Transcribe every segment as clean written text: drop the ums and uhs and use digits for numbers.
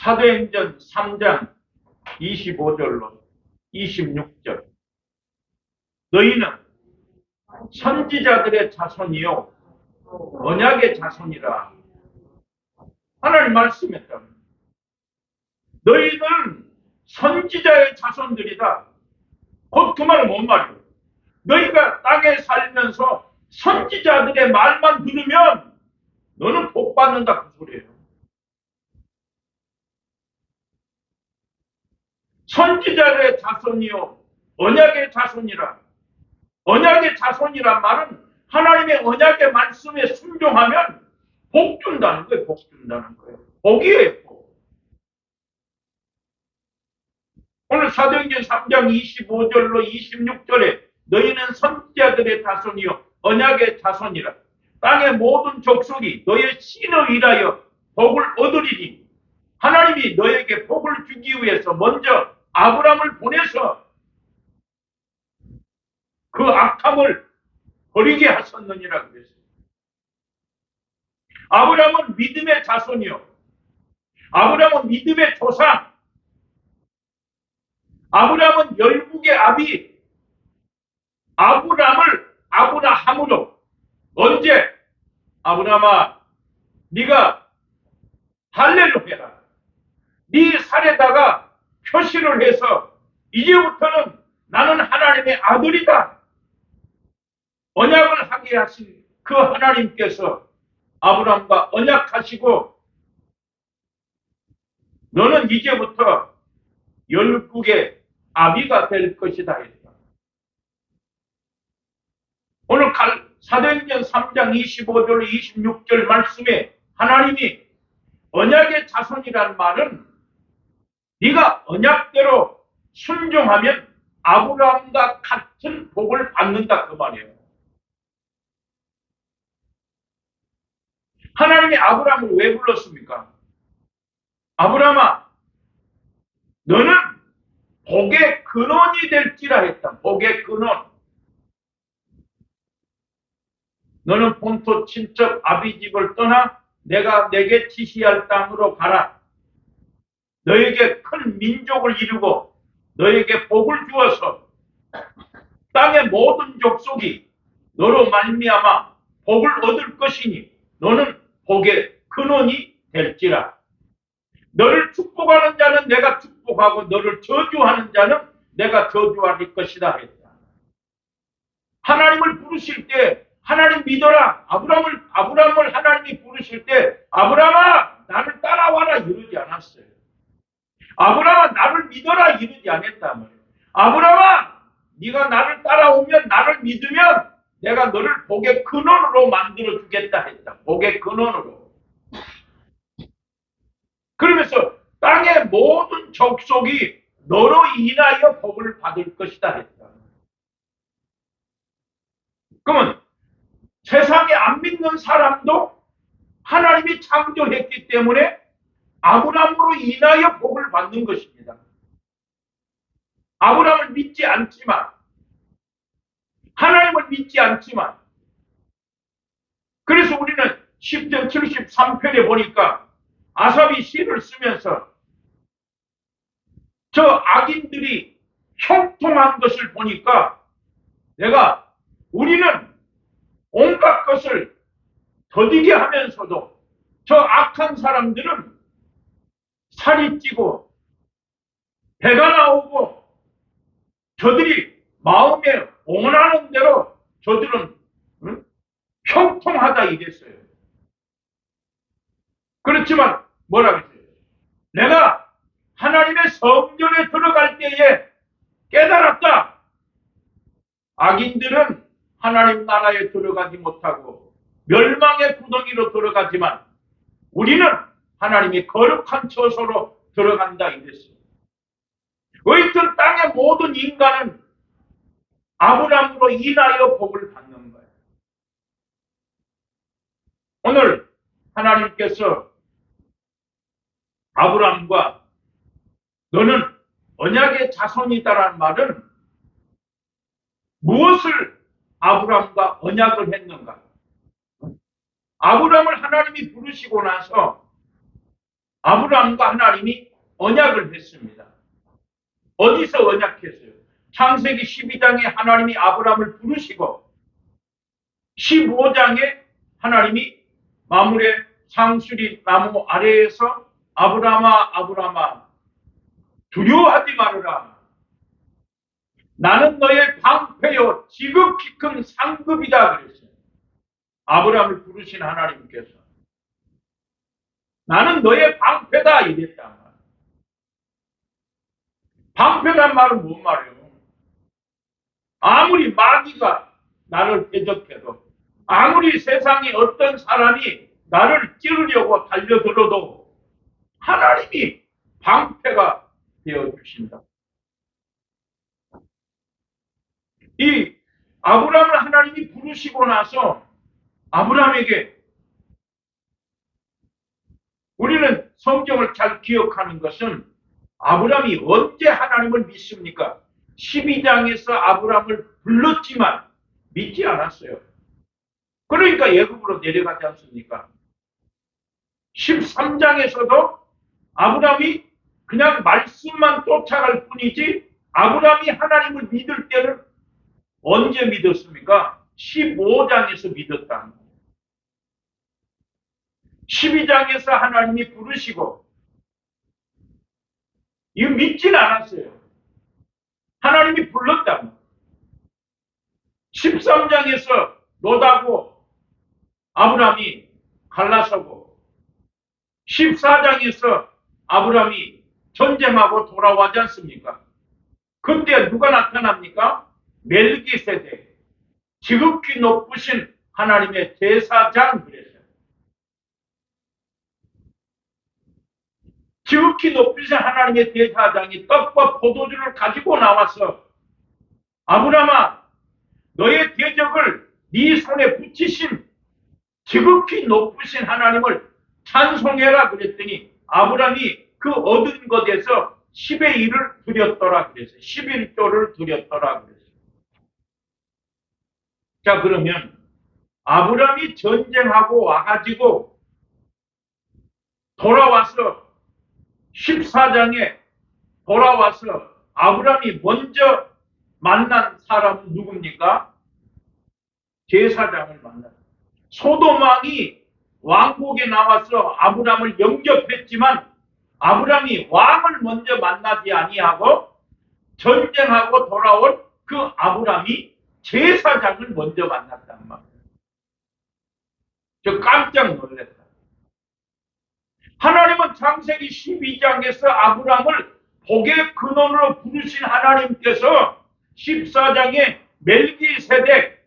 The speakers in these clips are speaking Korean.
사도행전 3장 25절로 26절. 너희는 선지자들의 자손이요 언약의 자손이라. 하나님 말씀했다. 너희는 선지자의 자손들이다. 곧 그 말은 뭔 말이에요? 너희가 땅에 살면서 선지자들의 말만 들으면 너는 복 받는다, 그 소리예요. 선지자의 자손이요 언약의 자손이라. 언약의 자손이란 말은 하나님의 언약의 말씀에 순종하면 복 준다는 거예요. 복 준다는 거예요. 복이에요. 복. 오늘 사도행전 3장 25절로 26절에 너희는 선지자들의 자손이요 언약의 자손이라. 땅의 모든 족속이 너의 신을 위하여 복을 얻으리니. 하나님이 너에게 복을 주기 위해서 먼저 아브라함을 보내서 그 악함을 버리게 하셨느니라 그랬어요. 아브라함은 믿음의 자손이요. 아브라함은 믿음의 조상. 아브라함은 열국의 아비. 아브라함을 아브라함으로. 언제? 아브라함아, 네가 할례를 해라. 네 살에다가 표시를 해서 이제부터는 나는 하나님의 아들이다. 언약을 하게 하신 그 하나님께서 아브라함과 언약하시고 너는 이제부터 열국의 아비가 될 것이다 했다. 오늘 사도행전 3장 25절 26절 말씀에 하나님이 언약의 자손이란 말은 네가 언약대로 순종하면 아브라함과 같은 복을 받는다, 그 말이에요. 하나님이 아브라함을 왜 불렀습니까? 아브라함아, 너는 복의 근원이 될지라 했다. 복의 근원. 너는 본토 친척 아비 집을 떠나 내가 내게 지시할 땅으로 가라. 너에게 큰 민족을 이루고 너에게 복을 주어서 땅의 모든 족속이 너로 말미암아 복을 얻을 것이니 너는 복의 근원이 될지라. 너를 축복하는 자는 내가 축복하고 너를 저주하는 자는 내가 저주할 것이다 했다. 하나님을 부르실 때 하나님 믿어라. 아브라함을 하나님이 부르실 때 아브라함아 나를 따라와라 이러지 않았어요. 아브라함아 나를 믿어라 이러지 않았단 말이에요. 아브라함아 네가 나를 따라오면 나를 믿으면 내가 너를 복의 근원으로 만들어 주겠다 했다. 복의 근원으로. 그러면서 땅의 모든 족속이 너로 인하여 복을 받을 것이다 했다. 그러면 세상에 안 믿는 사람도 하나님이 창조했기 때문에 아브라함으로 인하여 복을 받는 것입니다. 아브라함을 믿지 않지만, 하나님을 믿지 않지만, 그래서 우리는 10편 73편에 보니까 아삽이 시를 쓰면서 저 악인들이 형통한 것을 보니까 우리는 온갖 것을 더디게 하면서도 저 악한 사람들은 살이 찌고 배가 나오고 저들이 마음에 원하는 대로 저들은 형통하다 이랬어요. 그렇지만 뭐라 그랬어요? 내가 하나님의 성전에 들어갈 때에 깨달았다. 악인들은 하나님 나라에 들어가지 못하고 멸망의 구덩이로 들어가지만 우리는 하나님이 거룩한 처소로 들어간다 이랬어요. 어쨌든 땅의 모든 인간은 아브라함으로 인하여 복을 받는 거예요. 오늘 하나님께서 아브라함과 너는 언약의 자손이다라는 말은 무엇을 아브라함과 언약을 했는가? 아브라함을 하나님이 부르시고 나서 아브라함과 하나님이 언약을 했습니다. 어디서 언약했어요? 창세기 12장에 하나님이 아브라함을 부르시고 15장에 하나님이 마물의 상수리 나무 아래에서 아브라함아 아브라함아 두려워하지 말아라. 나는 너의 방패요 지극히 큰 상급이다 그랬어요. 아브라함을 부르신 하나님께서 나는 너의 방패다 이랬단 말이에요. 방패란 말은 뭔 말이에요? 아무리 마귀가 나를 대적해도 아무리 세상에 어떤 사람이 나를 찌르려고 달려들어도 하나님이 방패가 되어주신다. 이 아브라함을 하나님이 부르시고 나서 아브라함에게 우리는 성경을 잘 기억하는 것은 아브라함이 언제 하나님을 믿습니까? 12장에서 아브라함을 불렀지만 믿지 않았어요. 그러니까 애굽으로 내려가지 않습니까? 13장에서도 아브라함이 그냥 말씀만 쫓아갈 뿐이지 아브라함이 하나님을 믿을 때는 언제 믿었습니까? 15장에서 믿었다는 거예요. 12장에서 하나님이 부르시고 이거 믿지는 않았어요. 하나님이 불렀다는 거예요. 13장에서 롯하고 아브라함이 갈라서고 14장에서 아브라함이 전쟁하고 돌아오지 않습니까? 그때 누가 나타납니까? 멜기세덱, 지극히 높으신 하나님의 제사장 그랬어요. 지극히 높으신 하나님의 제사장이 떡과 포도주를 가지고 나와서 아브라함아 너의 대적을 네 손에 붙이신 지극히 높으신 하나님을 찬송해라 그랬더니 아브라함이 그 얻은 것에서 10의 1을 드렸더라 그랬어요. 11조를 드렸더라 그랬어요. 자 그러면 아브라함이 전쟁하고 와가지고 돌아와서 14장에 돌아와서 아브라함이 먼저 만난 사람은 누굽니까? 제사장을 만났어요. 소돔 왕이 왕국에 나와서 아브라함을 영접했지만 아브라함이 왕을 먼저 만나지 아니하고 전쟁하고 돌아온 그 아브라함이 제사장을 먼저 만났단 말이에요. 저 깜짝 놀랐다. 하나님은 창세기 12장에서 아브라함을 복의 근원으로 부르신 하나님께서 14장에 멜기세덱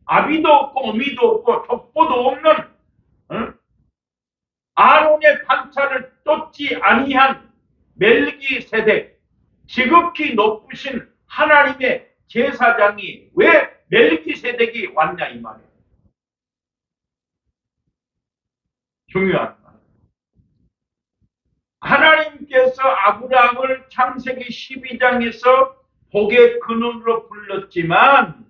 아비도 없고 어미도 없고 족보도 없는 아론의 반차를 쫓지 아니한 멜기세덱 지극히 높으신 하나님의 제사장이 왜 멜기세덱이 왔냐 이 말이에요. 중요한 말. 하나님께서 아브라함을 창세기 12장에서 복의 근원으로 불렀지만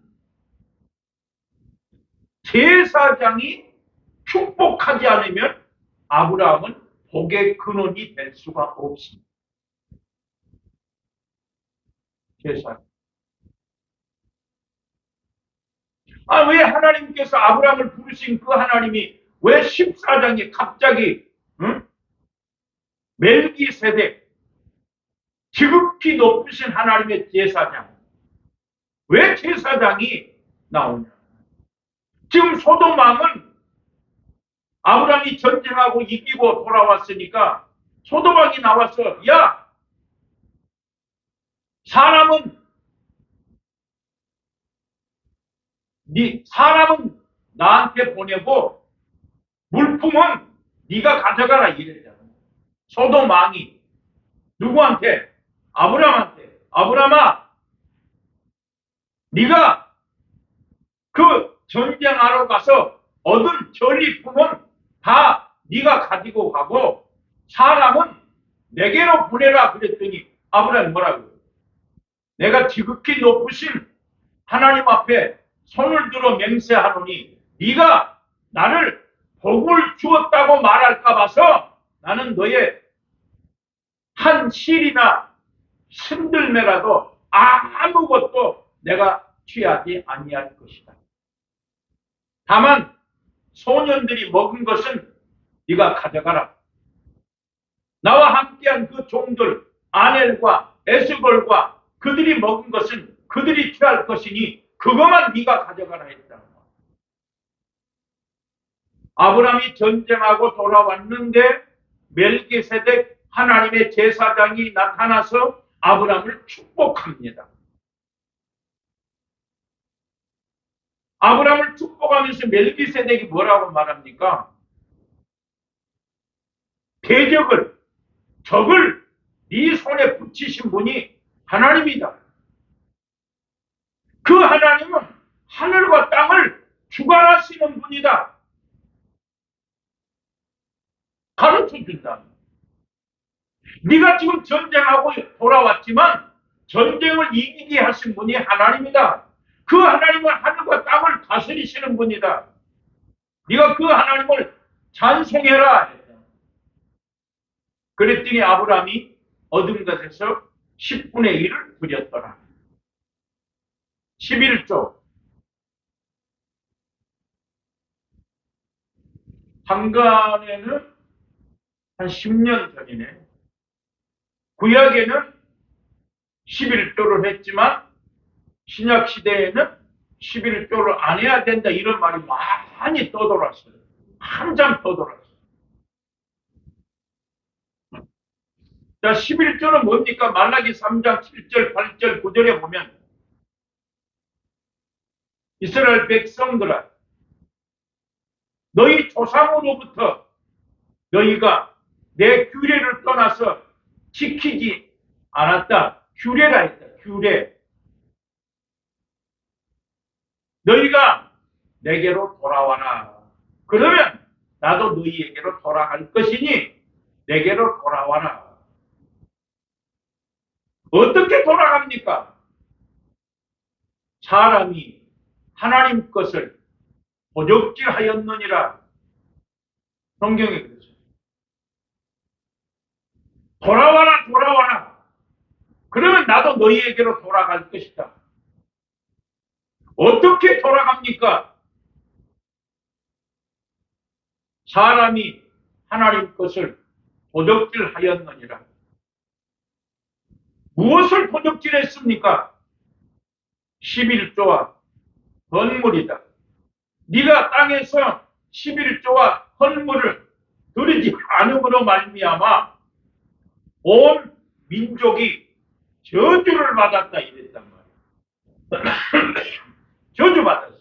제사장이 축복하지 않으면 아브라함은 복의 근원이 될 수가 없습니다. 제사장. 왜 하나님께서 아브라함을 부르신 그 하나님이 왜 14장에 갑자기 멜기세덱 지극히 높으신 하나님의 제사장 왜 제사장이 나오냐? 지금 소돔 왕은 아브라함이 전쟁하고 이기고 돌아왔으니까 소돔 왕이 나와서 야 사람은 나한테 보내고 물품은 네가 가져가라 이랬잖아. 소돔 왕이 누구한테? 아브라함한테. 아브라함아 네가 그 전쟁하러 가서 얻은 전리품은 다 네가 가지고 가고 사람은 내게로 보내라 그랬더니 아브라함이 뭐라고요? 내가 지극히 높으신 하나님 앞에 손을 들어 맹세하노니 네가 나를 복을 주었다고 말할까 봐서 나는 너의 한 실이나 신들매라도 아무것도 내가 취하지 아니할 것이다. 다만 소년들이 먹은 것은 네가 가져가라. 나와 함께한 그 종들 아넬과 에스골과 그들이 먹은 것은 그들이 취할 것이니 그것만 네가 가져가라 했다. 아브라함이 전쟁하고 돌아왔는데 멜기세덱 하나님의 제사장이 나타나서 아브라함을 축복합니다. 아브라함을 축복하면서 멜기세덱이 뭐라고 말합니까? 대적을, 적을 네 손에 붙이신 분이 하나님이다. 그 하나님은 하늘과 땅을 주관하시는 분이다. 가르쳐준다. 네가 지금 전쟁하고 돌아왔지만 전쟁을 이기게 하신 분이 하나님이다. 그 하나님은 하늘과 땅을 다스리시는 분이다. 네가 그 하나님을 찬송해라. 그랬더니 아브라함이 얻은 것에서 10분의 1을 드렸더라. 11조. 한간에는 한 10년 전이네. 구약에는 11조를 했지만 신약 시대에는 11조를 안 해야 된다 이런 말이 많이 떠돌았어요. 한참 떠돌았어요. 자, 11조는 뭡니까? 말라기 3장 7절, 8절, 9절에 보면 이스라엘 백성들아 너희 조상으로부터 너희가 내 규례를 떠나서 지키지 않았다. 규례라 했다. 규례. 너희가 내게로 돌아와라. 그러면 나도 너희에게로 돌아갈 것이니 내게로 돌아와라. 어떻게 돌아갑니까? 사람이 하나님 것을 도적질하였느니라. 성경에 그랬어요. 돌아와라, 돌아와라. 그러면 나도 너희에게로 돌아갈 것이다. 어떻게 돌아갑니까? 사람이 하나님 것을 도적질하였느니라. 무엇을 도적질했습니까? 11조와 헌물이다. 네가 땅에서 11조와 헌물을 드리지 않음으로 말미암아 온 민족이 저주를 받았다 이랬단 말이야. 저주받았어.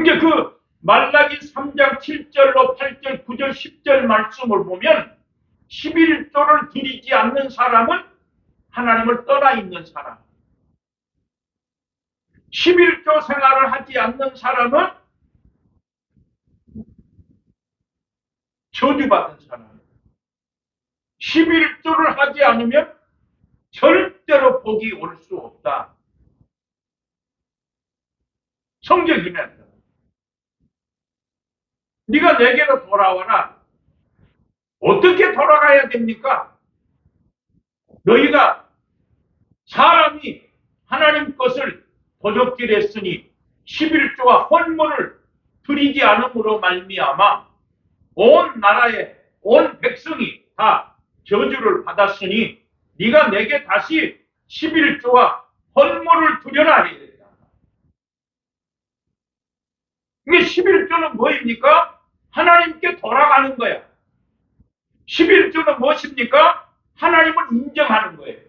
이제 그 말라기 3장 7절로 8절, 9절, 10절 말씀을 보면 11조를 드리지 않는 사람은 하나님을 떠나 있는 사람. 11조 생활을 하지 않는 사람은 저주받은 사람. 11조를 하지 않으면 절대로 복이 올 수 없다. 성경이네. 네가 내게로 돌아와라. 어떻게 돌아가야 됩니까? 너희가 사람이 하나님 것을 도적질했으니 11조와 헌물을 드리지 않음으로 말미암아 온 나라의 온 백성이 다 저주를 받았으니 네가 내게 다시 11조와 헌물을 드려라 해야 된다. 이게 11조는 뭐입니까? 하나님께 돌아가는 거야. 11조는 무엇입니까? 하나님을 인정하는 거예요.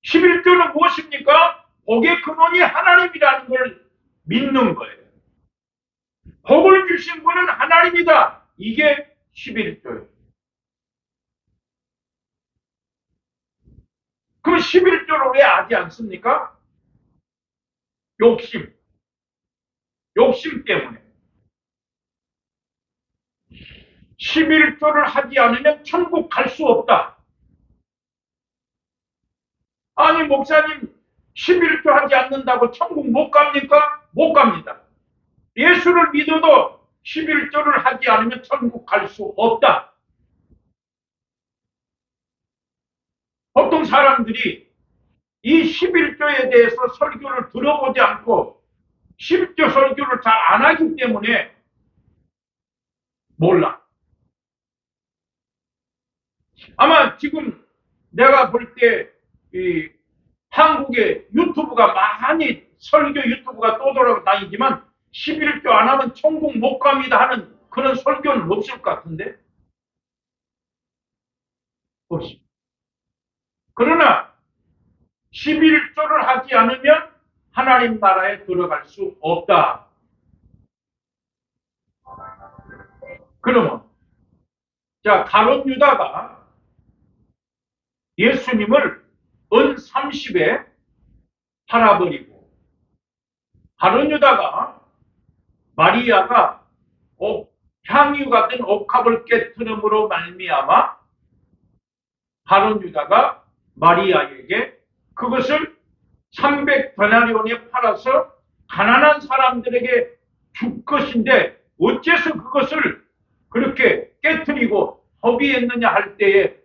11조는 무엇입니까? 복의 근원이 하나님이라는 걸 믿는 거예요. 복을 주신 분은 하나님이다. 이게 11조예요. 그럼 11조를 왜 하지 않습니까? 욕심. 욕심 때문에. 11조를 하지 않으면 천국 갈 수 없다. 아니 목사님 11조 하지 않는다고 천국 못 갑니까? 못 갑니다. 예수를 믿어도 11조를 하지 않으면 천국 갈 수 없다. 사람들이 이 11조에 대해서 설교를 들어보지 않고 10조 설교를 잘 안 하기 때문에 몰라. 아마 지금 내가 볼 때 한국에 유튜브가 많이 설교 유튜브가 또 돌아다니지만 11조 안 하면 천국 못 갑니다 하는 그런 설교는 없을 것 같은데. 없습니다. 그러나 11조를 하지 않으면 하나님 나라에 들어갈 수 없다. 그러면 자, 가룟 유다가 예수님을 은 30에 팔아버리고, 가룟 유다가 마리아가 향유 같은 옥합을 깨트림으로 말미암아 가룟 유다가 마리아에게 그것을 300데나리온에 팔아서 가난한 사람들에게 줄 것인데 어째서 그것을 그렇게 깨트리고 허비했느냐 할 때에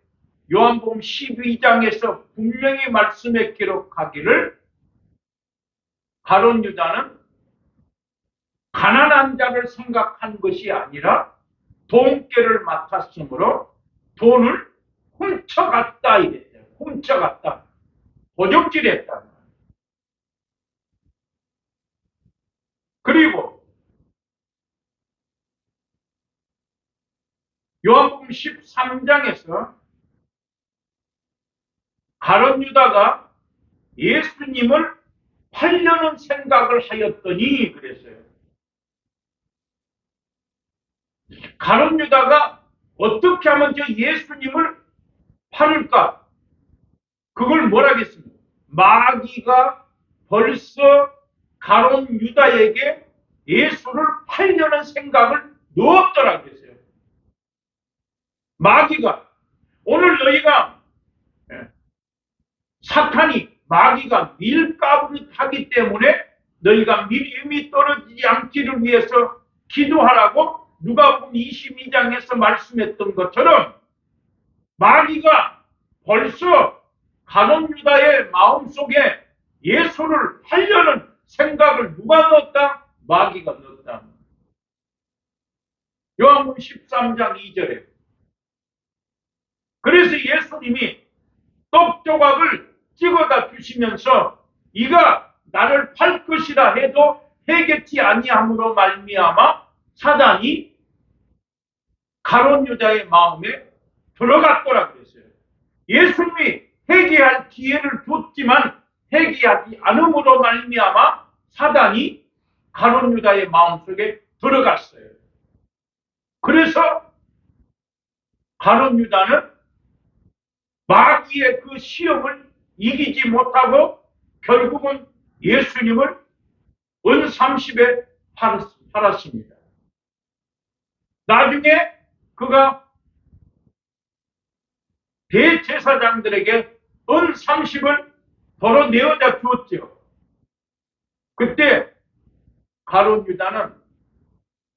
요한복음 12장에서 분명히 말씀에 기록하기를 가룟 유다는 가난한 자를 생각한 것이 아니라 돈깨를 맡았으므로 돈을 훔쳐갔다 이랬어요. 훔쳐갔다. 도적질했다. 그리고 요한복음 13장에서 가룟 유다가 예수님을 팔려는 생각을 하였더니 그랬어요. 가룟 유다가 어떻게 하면 저 예수님을 팔을까? 그걸 뭐라겠습니까? 마귀가 벌써 가룟 유다에게 예수를 팔려는 생각을 넣었더라 그랬어요. 마귀가 오늘 너희가 사탄이 마귀가 밀가부를 타기 때문에 너희가 믿음이 떨어지지 않기를 위해서 기도하라고 누가복음 22장에서 말씀했던 것처럼 마귀가 벌써 가룟 유다의 마음속에 예수를 팔려는 생각을 누가 넣었다? 마귀가 넣었다. 요한복음 13장 2절에 그래서 예수님이 떡 조각을 찍어다 주시면서 이가 나를 팔 것이라 해도 해겠지 아니함으로 말미암아 사단이 가룟 유다의 마음에 들어갔더라 그랬어요. 예수님이 회개할 기회를 줬지만 회개하지 않음으로 말미암아 사단이 가룟 유다의 마음속에 들어갔어요. 그래서 가룟 유다는 마귀의 그 시험을 이기지 못하고 결국은 예수님을 은 30에 팔았습니다. 나중에 그가 대제사장들에게 은 30을 덜어 내어다 주었죠. 그때 가룟 유다는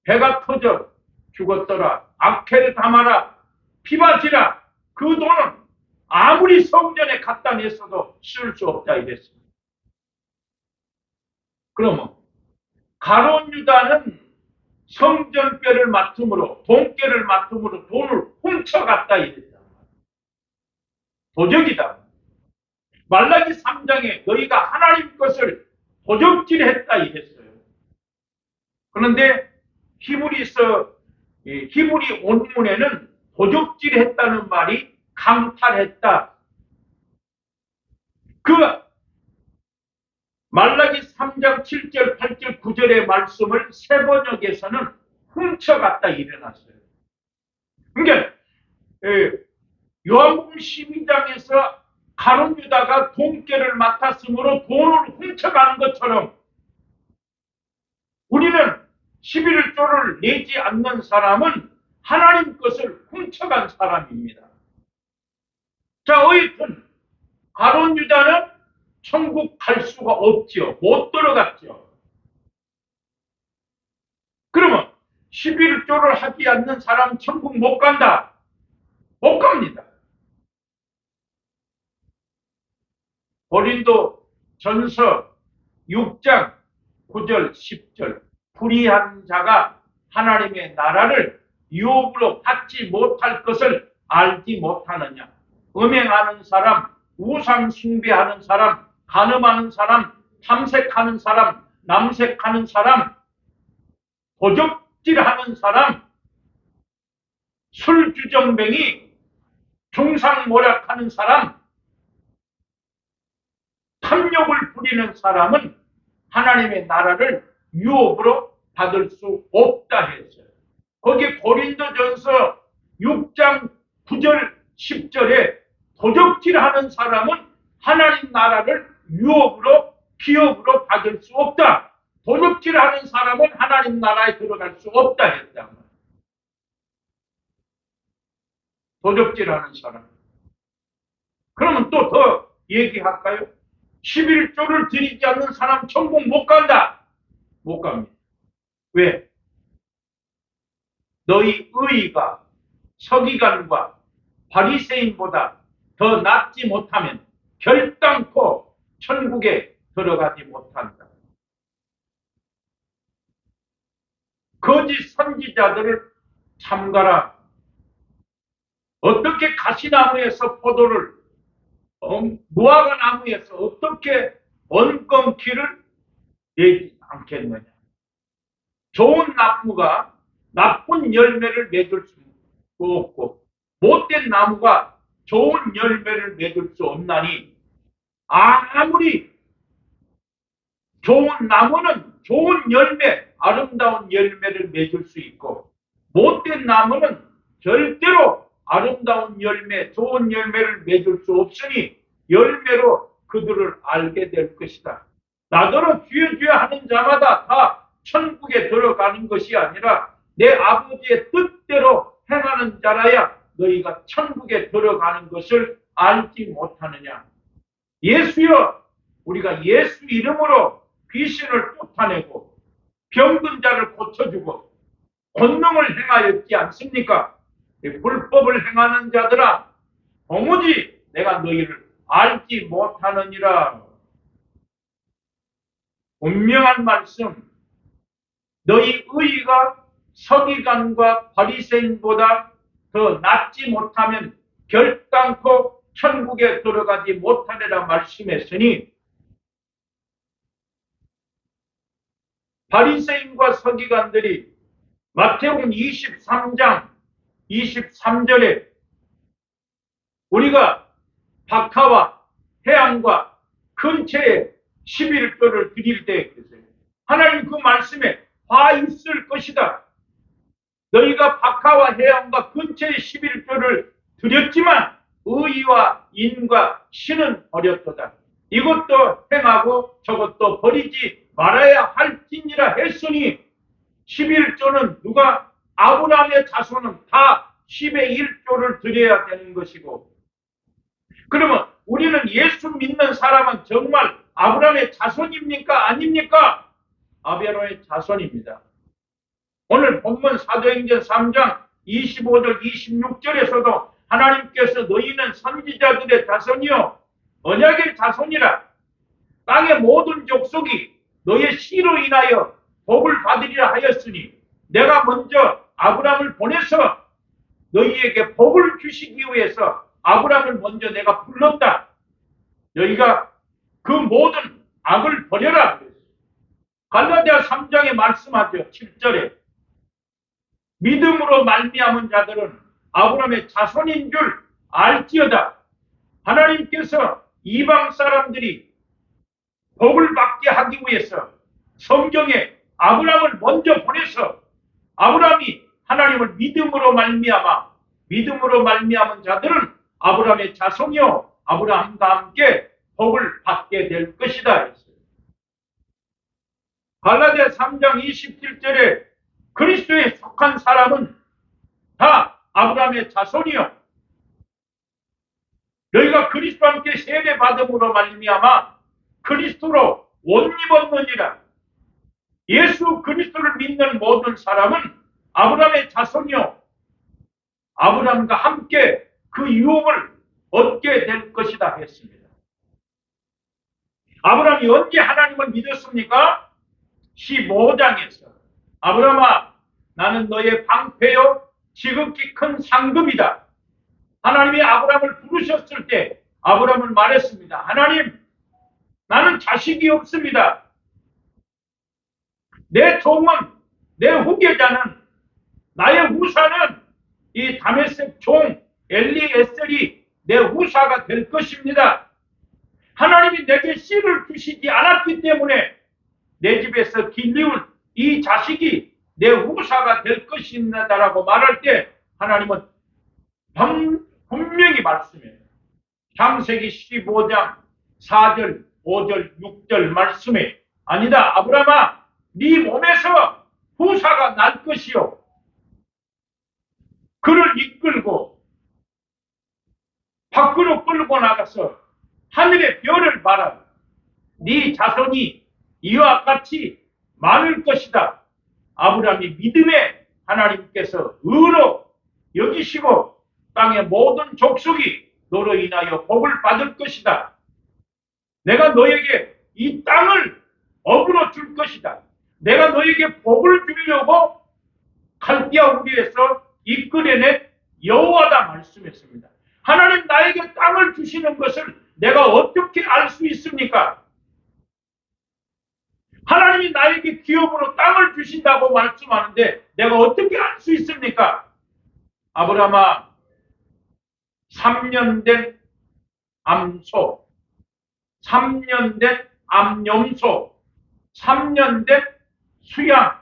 배가 터져 죽었더라. 악해를 담아라. 피바지라. 그 돈은 아무리 성전에 갖다 냈어도 쓸 수 없다 이랬습니다. 그러면 가룟 유다는 성전뼈를 맡음으로 돈깨를 맡음으로 돈을 훔쳐갔다 이랬다. 도적이다. 말라기 3장에 너희가 하나님 것을 도적질했다 이랬어요. 그런데 히브리 원문에는 도적질했다는 말이 강탈했다. 그 말라기 3장 7절, 8절, 9절의 말씀을 새 번역에서는 훔쳐갔다 일어났어요. 그러니까 요한복음 12장에서 가룟 유다가 돈깨를 맡았으므로 돈을 훔쳐가는 것처럼 우리는 11조를 내지 않는 사람은 하나님 것을 훔쳐간 사람입니다. 자, 어쨌든 가룟 유다는 천국 갈 수가 없죠. 못 들어갔죠. 그러면 11조를 하지 않는 사람 천국 못 간다. 못 갑니다. 고린도 전서 6장 9절 10절 불의한 자가 하나님의 나라를 유업으로 받지 못할 것을 알지 못하느냐. 음행하는 사람, 우상 숭배하는 사람, 간음하는 사람, 탐색하는 사람, 남색하는 사람, 도적질하는 사람, 술주정뱅이, 중상모략하는 사람, 탐욕을 부리는 사람은 하나님의 나라를 유업으로 받을 수 없다 했어요. 거기 고린도전서 6장 9절 10절에 도적질하는 사람은 하나님 나라를 유업으로 기업으로 받을 수 없다. 도적질하는 사람은 하나님 나라에 들어갈 수 없다 했다. 도적질하는 사람. 그러면 또 더 얘기할까요? 11조를 드리지 않는 사람 천국 못 간다. 못 갑니다. 왜? 너희 의의가 서기관과 바리새인보다 더 낫지 못하면 결단코 천국에 들어가지 못한다. 거짓 선지자들을 삼가라. 어떻게 가시나무에서 포도를, 무화과 나무에서 어떻게 언검키를 내지 않겠느냐. 좋은 나무가 나쁜 열매를 맺을 수 없고 못된 나무가 좋은 열매를 맺을 수 없나니, 아무리 좋은 나무는 좋은 열매, 아름다운 열매를 맺을 수 있고 못된 나무는 절대로 아름다운 열매, 좋은 열매를 맺을 수 없으니 열매로 그들을 알게 될 것이다. 나더러 주여 주여 하는 자마다 다 천국에 들어가는 것이 아니라 내 아버지의 뜻대로 행하는 자라야 너희가 천국에 들어가는 것을 알지 못하느냐. 예수여, 우리가 예수 이름으로 귀신을 쫓아내고 병든 자를 고쳐주고 권능을 행하였지 않습니까? 불법을 행하는 자들아, 도무지 내가 너희를 알지 못하느니라. 분명한 말씀. 너희 의의가 서기관과 바리새인보다 더 낫지 못하면 결단코 천국에 들어가지 못하리라 말씀했으니, 바리새인과 서기관들이 마태복음 23장 23절에 우리가 박하와 해양과 근처에 11조를 드릴 때 하나님 그 말씀에 화 있을 것이다. 너희가 박하와 해양과 근처에 11조를 드렸지만 의와 인과 신은 버렸도다. 이것도 행하고 저것도 버리지 말아야 할지니라 했으니 11조는 누가? 아브라함의 자손은 다 10의 1조를 드려야 되는 것이고, 그러면 우리는 예수 믿는 사람은 정말 아브라함의 자손입니까? 아닙니까? 아브라함의 자손입니다. 오늘 본문 사도행전 3장 25절 26절에서도 하나님께서 너희는 선지자들의 자손이요 언약의 자손이라. 땅의 모든 족속이 너의 씨로 인하여 복을 받으리라 하였으니 내가 먼저 아브라함을 보내서 너희에게 복을 주시기 위해서 아브라함을 먼저 내가 불렀다. 너희가 그 모든 악을 버려라. 갈라디아 3장에 말씀하죠. 7절에 믿음으로 말미암은 자들은 아브라함의 자손인 줄 알지어다. 하나님께서 이방 사람들이 복을 받게 하기 위해서 성경에 아브라함을 먼저 보내서 아브라함이 하나님을 믿음으로 말미암은 자들은 아브라함의 자손이요 아브라함과 함께 복을 받게 될 것이다 했어요. 갈라디아 3장 27절에 그리스도에 속한 사람은 다 아브라함의 자손이요 너희가 그리스도와 함께 세례 받음으로 말미암아 그리스도로 옷 입었느니라. 예수 그리스도를 믿는 모든 사람은 아브라함의 자손이요 아브라함과 함께 그 유업을 얻게 될 것이다 했습니다. 아브라함이 언제 하나님을 믿었습니까? 15장에서 아브라함아 나는 너의 방패요 지극히 큰 상급이다. 하나님이 아브라함을 부르셨을 때 아브라함은 말했습니다. 하나님 나는 자식이 없습니다. 내 종은 내 후계자는 나의 후사는 이 다메섹 종 엘리에셀이 내 후사가 될 것입니다. 하나님이 내게 씨를 주시지 않았기 때문에 내 집에서 길리울 이 자식이 내 후사가 될 것입니다라고 말할 때 하나님은 분명히 말씀해요. 창세기 15장 4절, 5절, 6절 말씀에 아니다. 아브라함아 네 몸에서 후사가 날 것이요. 그를 이끌고 밖으로 끌고 나가서 하늘의 별을 봐라. 네 자손이 이와 같이 많을 것이다. 아브라함이 믿음에 하나님께서 의로 여기시고 땅의 모든 족속이 너로 인하여 복을 받을 것이다. 내가 너에게 이 땅을 업으로 줄 것이다. 내가 너에게 복을 주려고 갈대아 우리에서 이끌어낸 여호와다 말씀했습니다. 하나님 나에게 땅을 주시는 것을 내가 어떻게 알 수 있습니까? 하나님이 나에게 기업으로 땅을 주신다고 말씀하는데 내가 어떻게 알 수 있습니까? 아브라함아 3년 된 암소, 3년 된 암염소, 3년 된 수양,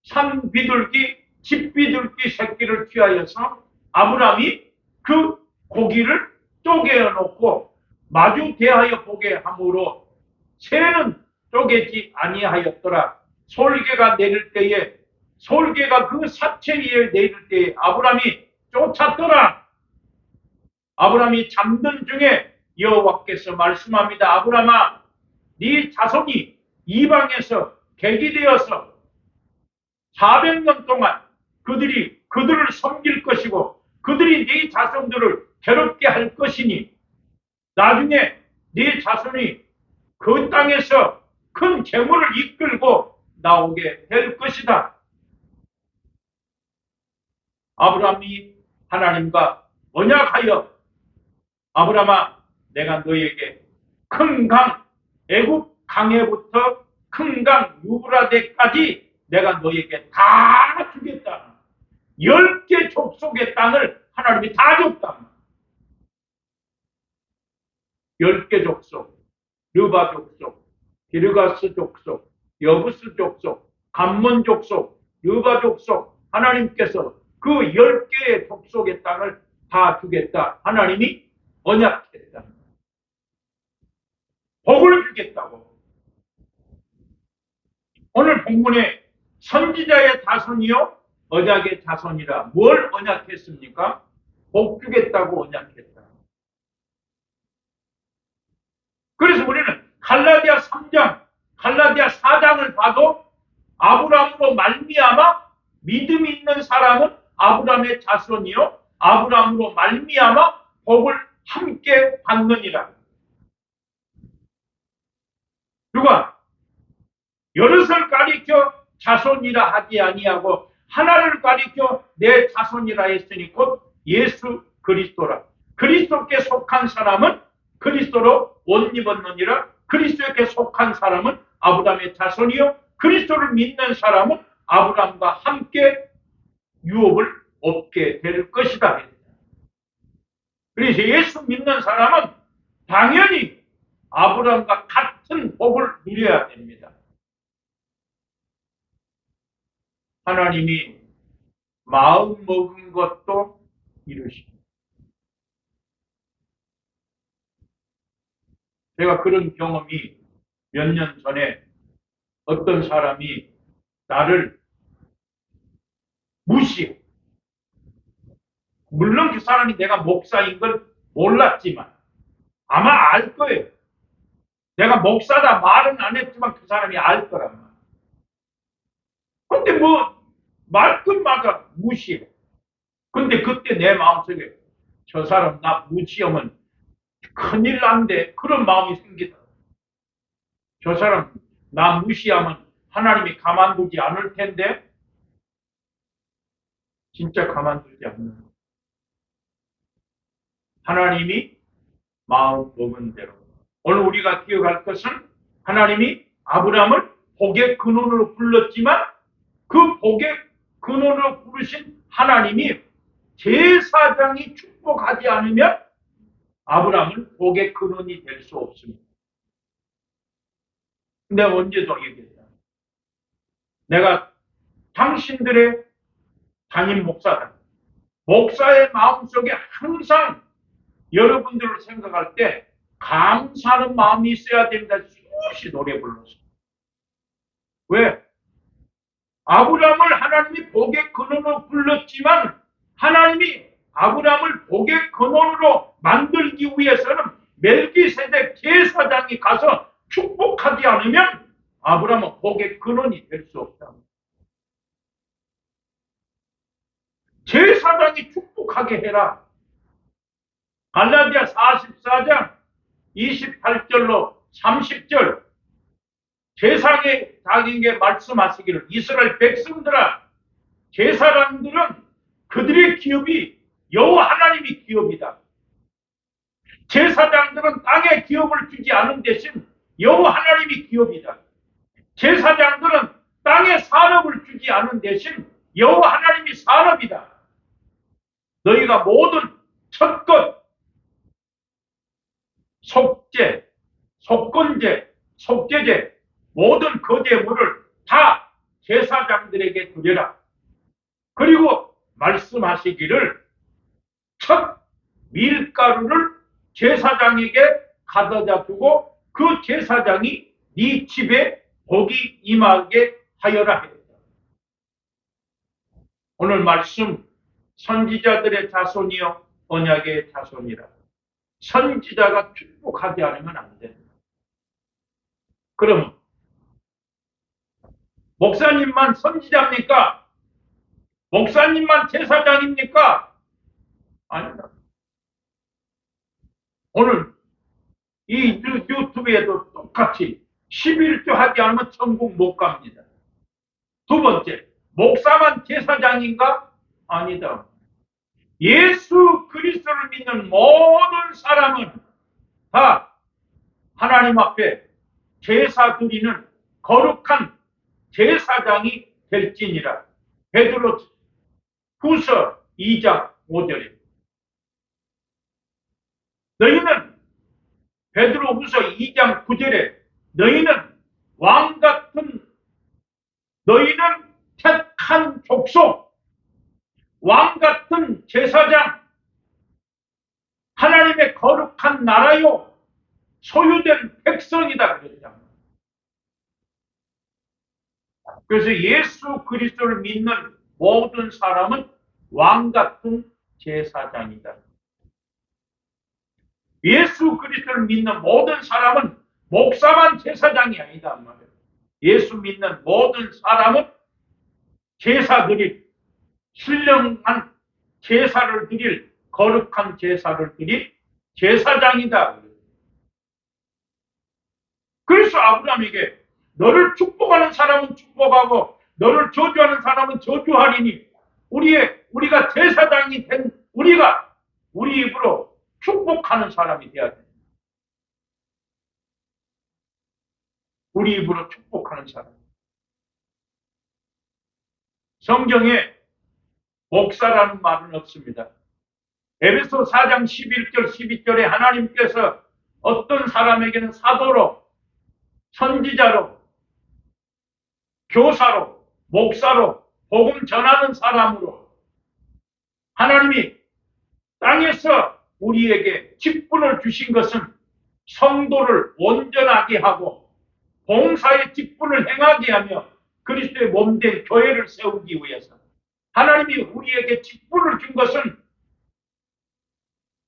산비둘기, 집비둘기 새끼를 취하여서 아브라함이 그 고기를 쪼개어 놓고 마주 대하여 보게 함으로 새는 쪼개지 아니하였더라. 솔개가 내릴 때에 솔개가 그 사체 위에 내릴 때에 아브라함이 쫓았더라. 아브라함이 잠든 중에 여호와께서 말씀합니다. 아브라함아 네 자손이 이방에서 객이되어서 400년 동안 그들을 섬길 것이고 그들이 네 자손들을 괴롭게 할 것이니 나중에 네 자손이 그 땅에서 큰 재물을 이끌고 나오게 될 것이다. 아브라함이 하나님과 언약하여 아브라함아 내가 너에게 큰 강 애굽 강에부터 큰 강 유브라데까지 내가 너에게 다 주겠다. 10개 족속의 땅을 하나님이 다 줬다. 10개 족속, 르바 족속, 기르가스 족속, 여부스 족속, 감몬 족속, 르바 족속, 하나님께서 그 10개의 족속의 땅을 다 주겠다. 하나님이 언약했다. 복을 주겠다고. 오늘 본문에 선지자의 자손이요 언약의 자손이라 뭘 언약했습니까? 복 주겠다고 언약했다. 그래서 우리는 갈라디아 3장, 갈라디아 4장을 봐도 아브라함으로 말미암아 믿음이 있는 사람은 아브라함의 자손이요 아브라함으로 말미암아 복을 함께 받느니라. 누가 여럿을 가리켜 자손이라 하지 아니하고 하나를 가리켜 내 자손이라 했으니 곧 예수 그리스도라. 그리스도께 속한 사람은 그리스도로 옷 입었느니라. 그리스도께 속한 사람은 아브라함의 자손이요 그리스도를 믿는 사람은 아브라함과 함께 유업을 얻게 될 것이다. 그래서 예수 믿는 사람은 당연히 아브라함과 같은 복을 누려야 됩니다. 하나님이 마음 먹은 것도 이루십니다. 제가 그런 경험이 몇 년 전에 어떤 사람이 나를 무시해. 물론 그 사람이 내가 목사인 걸 몰랐지만 아마 알 거예요. 내가 목사다 말은 안 했지만 그 사람이 알 거란 말이야. 근데 말끝마다 무시해. 근데 그때 내 마음속에 저 사람 나 무시하면 큰일 난데 그런 마음이 생기다. 저 사람 나 무시하면 하나님이 가만두지 않을 텐데 진짜 가만두지 않는 거예요. 하나님이 마음 먹은 대로. 오늘 우리가 기억할 것은 하나님이 아브라함을 복의 근원으로 불렀지만 그 복의 근원으로 부르신 하나님이 제사장이 축복하지 않으면 아브라함은 복의 근원이 될 수 없습니다. 내가 언제도 얘기했다. 내가 당신들의 담임 목사다. 목사의 마음속에 항상 여러분들을 생각할 때 감사하는 마음이 있어야 됩니다. 수없이 노래 불렀어요. 왜? 아브라함을 하나님이 복의 근원으로 불렀지만 하나님이 아브라함을 복의 근원으로 만들기 위해서는 멜기세덱 제사장이 가서 축복하지 않으면 아브라함은 복의 근원이 될 수 없다. 제사장이 축복하게 해라. 갈라디아 44장 28절로 30절 제사장에게 말씀하시기를 이스라엘 백성들아 제사장들은 그들의 기업이 여호와 하나님이 기업이다. 제사장들은 땅에 기업을 주지 않은 대신 여호와 하나님이 기업이다. 제사장들은 땅에 산업을 주지 않은 대신 여호와 하나님이 산업이다. 너희가 모든 첫것, 속죄, 속건제, 속죄제, 모든 거제물을 다 제사장들에게 드려라. 그리고 말씀하시기를 첫 밀가루를 제사장에게 가져다 주고 그 제사장이 네 집에 복이 임하게 하여라 했다. 오늘 말씀 선지자들의 자손이요 언약의 자손이라. 선지자가 축복하지 않으면 안 됩니다. 그럼 목사님만 선지자입니까? 목사님만 제사장입니까? 아니다. 오늘 이 유튜브에도 똑같이 11조 하지 않으면 천국 못 갑니다. 두 번째, 목사만 제사장인가? 아니다. 예수 그리스도를 믿는 모든 사람은 다 하나님 앞에 제사 드리는 거룩한 제사장이 될지니라. 베드로 후서 2장 5절에 너희는 베드로 후서 2장 9절에 너희는 왕같은 너희는 택한 족속 왕같은 제사장 하나님의 거룩한 나라요 소유된 백성이다 그랬잖아요. 그래서 예수 그리스도를 믿는 모든 사람은 왕같은 제사장이다. 예수 그리스도를 믿는 모든 사람은 목사만 제사장이 아니다 말이에요. 예수 믿는 모든 사람은 제사 드릴 신령한 제사를 드릴 거룩한 제사를 드릴 제사장이다. 그래서 아브라함에게 너를 축복하는 사람은 축복하고 너를 저주하는 사람은 저주하리니 우리가 제사장이 된 우리가 우리 입으로 축복하는 사람이 되어야 됩니다. 우리 입으로 축복하는 사람. 성경에 목사라는 말은 없습니다. 에베소 4장 11절 12절에 하나님께서 어떤 사람에게는 사도로 선지자로 교사로 목사로 복음 전하는 사람으로 하나님이 땅에서 우리에게 직분을 주신 것은 성도를 온전하게 하고 봉사의 직분을 행하게 하며 그리스도의 몸된 교회를 세우기 위해서 하나님이 우리에게 직분을 준 것은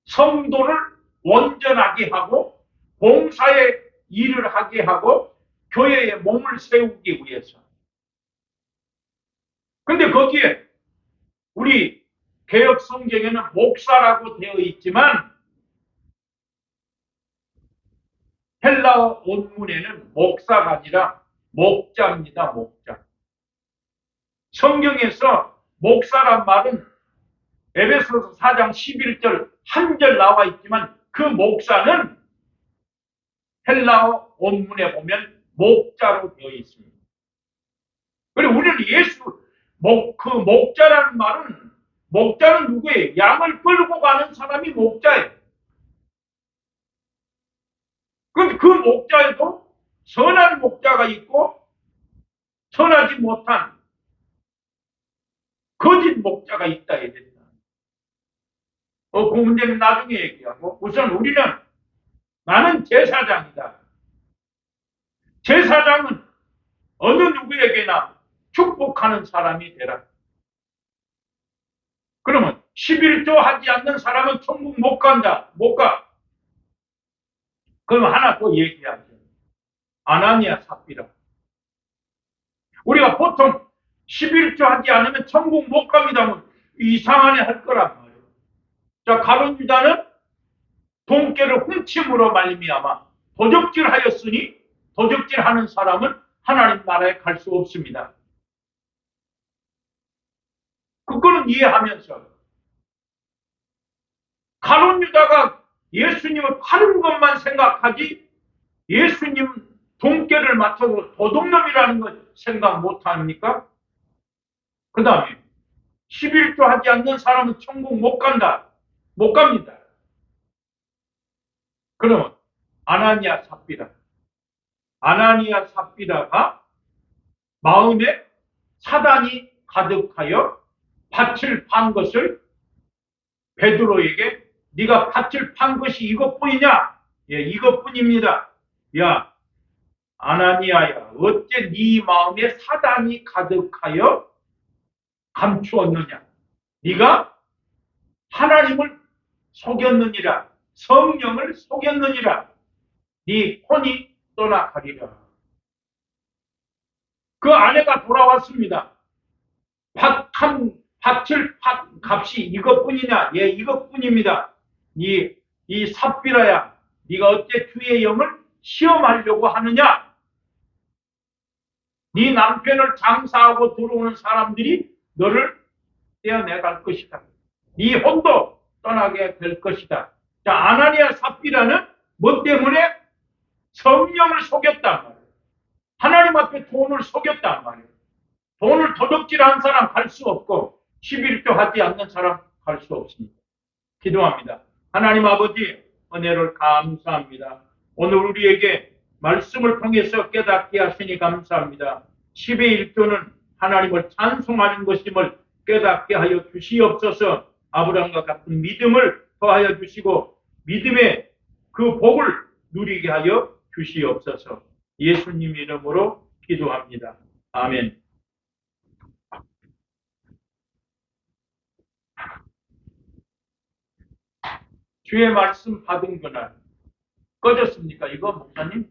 성도를 온전하게 하고 봉사의 일을 하게 하고 교회의 몸을 세우기 위해서. 근데 거기에 우리 개역 성경에는 목사라고 되어 있지만 헬라어 원문에는 목사가 아니라 목자입니다. 목자. 성경에서 목사란 말은 에베소서 4장 11절 한 절 나와 있지만 그 목사는 헬라어 원문에 보면 목자로 되어 있습니다. 그리고 우리는 그 목자라는 말은 목자는 누구예요? 양을 끌고 가는 사람이 목자예요. 그런데 그 목자에도 선한 목자가 있고 선하지 못한 거짓 목자가 있다 해야 된다. 그 문제는 나중에 얘기하고 우선 우리는 나는 제사장이다. 제사장은 어느 누구에게나 축복하는 사람이 되라. 그러면 11조 하지 않는 사람은 천국 못 간다. 못 가. 그럼 하나 더 얘기하죠. 아나니아 삽비라. 우리가 보통 11조 하지 않으면 천국 못 갑니다. 뭐 이상하네 할 거란 말이에요. 자, 가룟 유다는 돈깨를 훔침으로 말미암아 도적질하였으니 도적질하는 사람은 하나님 나라에 갈 수 없습니다. 그거는 이해하면서 가룟 유다가 예수님을 파는 것만 생각하지 예수님 돈깨를 맞춰서 도둑놈이라는 걸 생각 못합니까? 그 다음에 11조 하지 않는 사람은 천국 못 간다. 못 갑니다. 그러면 아나니아 삽비라. 아나니아 삽비라가 마음에 사단이 가득하여 밭을 판 것을 베드로에게 네가 밭을 판 것이 이것뿐이냐? 예, 이것뿐입니다. 야, 아나니아야, 어째 네 마음에 사단이 가득하여 감추었느냐? 네가 하나님을 속였느니라. 성령을 속였느니라. 네 혼이 떠나가리라. 그 아내가 돌아왔습니다. 밭을 판 값이 이것뿐이냐? 예, 이것뿐입니다. 이 삽비라야, 네가 어째 주의 영을 시험하려고 하느냐? 네 남편을 장사하고 들어오는 사람들이 너를 떼어내갈 것이다. 네 혼도 떠나게 될 것이다. 자, 아나니아 삽비라는 뭐 때문에? 성령을 속였단 말이에요. 하나님 앞에 돈을 속였단 말이에요. 돈을 도둑질한 사람 갈 수 없고 11조 하지 않는 사람 갈 수 없습니다. 기도합니다. 하나님 아버지 은혜를 감사합니다. 오늘 우리에게 말씀을 통해서 깨닫게 하시니 감사합니다. 10의 1조는 하나님을 찬송하는 것임을 깨닫게 하여 주시옵소서. 아브라함과 같은 믿음을 더하여 주시고 믿음의 그 복을 누리게 하여 주시옵소서. 예수님 이름으로 기도합니다. 아멘. 주의 말씀 받은 그날 꺼졌습니까? 이거 목사님?